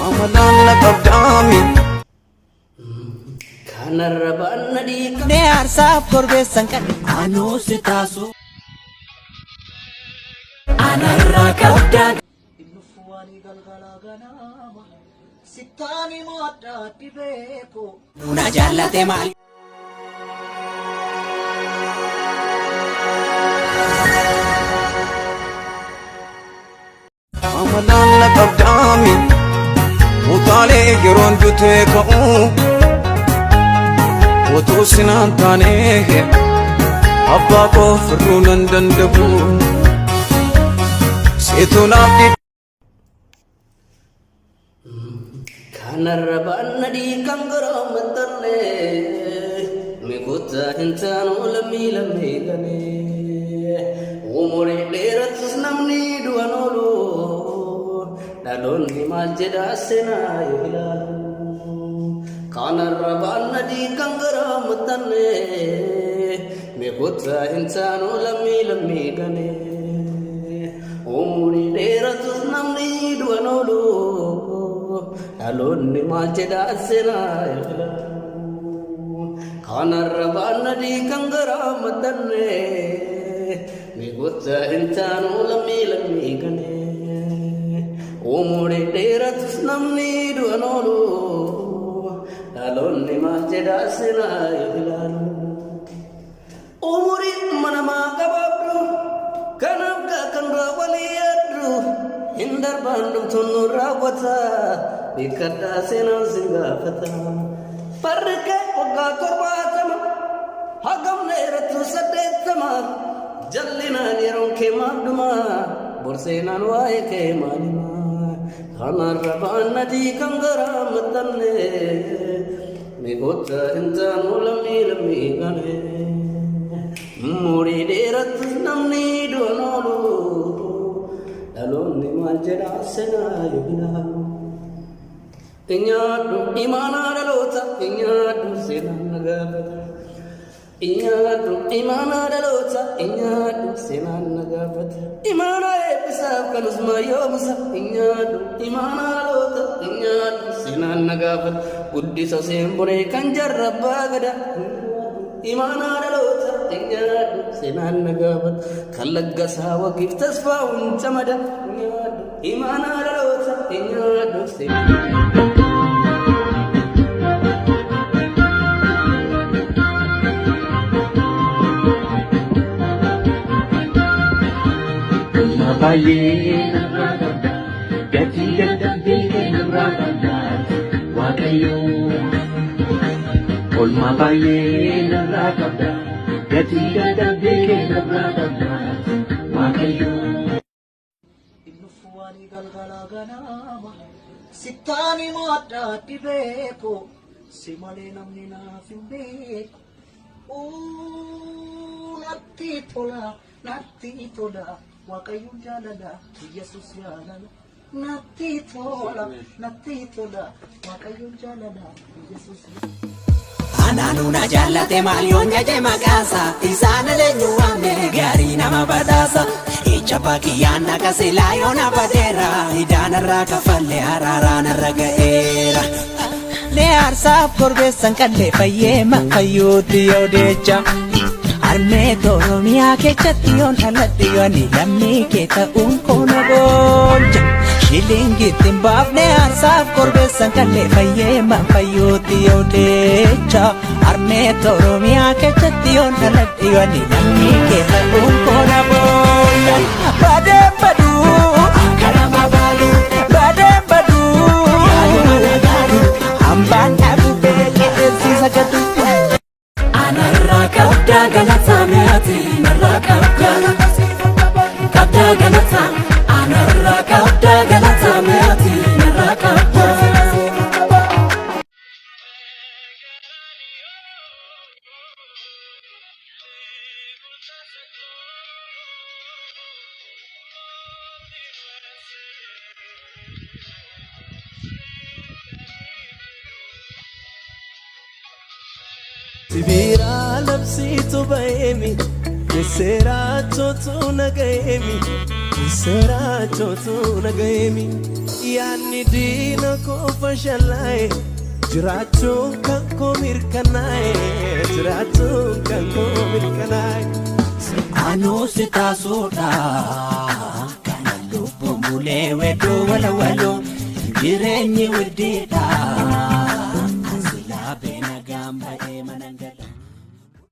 Amalalla qabdaami kanarra nadi ne arsaaf korbeessan kan anuu si taasu anarraa qabdaa Inufuwani galgala ganama sittani moodda dibeeko na jaallate maal Amalalla qabdaami utaalee yeroon dutee ka'uu Otuu sinaan taanee abbaa koo firruu nan danda'u seetuu naaf didde kanarra nadi kangaroo matarne mikuta hintanu lammi gane umuri dheeratus namni du'an oolu dhaloonni maal jedha seenaa yoo ilaalu kanarra nadi kangaroo matarne mikuta hintanu lammi gane umuri dheeratus namni du'an oolu dhaloonni maal jedha seenaa yoo ilaalu kanarra nadi kangaroo matarne mikuta hintanu lammi gane umuri dheeratus namni du'an oolu dhaloonni maal jedha seenaa yoo ilaalu umuri manamaa gabaabdu kanaaf kan walii yaaddu hin darbaan dhumtuun raawwata beekadhaa seenaan si gaafata barri kee waggaa 70 hagam dheeratu 80 jallinaan yeroon kee maalduma borseenaan waa'ee kee maalima kanarra nadi kangaroo matarne mikuta hintanu lammi gane umurii dheeratus namni du'an oolu dhaloonni maal jedha seenaa yoo ilaalu Inyaadhu imaanaa dhaloota inyaadhu seenaan na gaafata inyaadhu imaanaa dhaloota inyaadhu seenaan na gaafata imaanaa eebbisaaf kan usmaa yoomsa inyaadhu imaanaa dhaloota inyaadhu seenaan na gaafata guddisa seenboree kan jarrabbaa gada imaanaa dhaloota inyaadhu seenaan na gaafata kan laggasaa wagiif tasfaa huncamada inyaadhu imaanaa dhaloota inyaadhu seenaan Baay'ee narraa qabda gatii dadhabbii kee narraa qabda Waaqayyoo olmaa baay'ee narraa qabda gatii dadhabbii kee narraa qabda Waaqayyoo Inufuwani galgala ganama sittani moodda dibeeko si malee namni naaf hin beeku natti tola Waaqayyoon jaalala Yesuus jaalala natti tola Waaqayyoon jaalala Yesuus anaanuu na jaallate maal yoon jaje maqaasa isaan leenyu waamne gaarii nama badhaasa ija bakiyyaan naqa silaa yoo na badeera idaanarraa kafallee araaraanarra ga'eera ne arsaaf korbeessan qallee fayyeema fayyuutti yoo deecha armee Oromiyaa keessatti yoon dhaladhe yoon lammii kee ta'uun koona boolcha shilingittiin baafne arsaaf korbeessan qallee fayyeema fayyuutti yoo deecha armee Oromiyaa keessatti yoon dhaladhe yoon lammii kee ta'uun koona boolcha badee baduu karama baaluu badee baduu hambaan dhabuu beekeessiisa gadu anarraa qabdaa galataa mi'aati narraa qabdaa galataa anarraa qabdaa galataa mi'aati narraa qabdaa Sibira labsitu baemi Sera chotu nagaemi Sera chotu nagaemi yaanni diina koo fashalaa'e jiraachuun kan koo mirkanaa'e jiraachuun kan koo mirkanaa'e anuu si taasuudha kana lubbuun bulee wedduu walawaloo jireenyi widdiidha asilaa beena gamba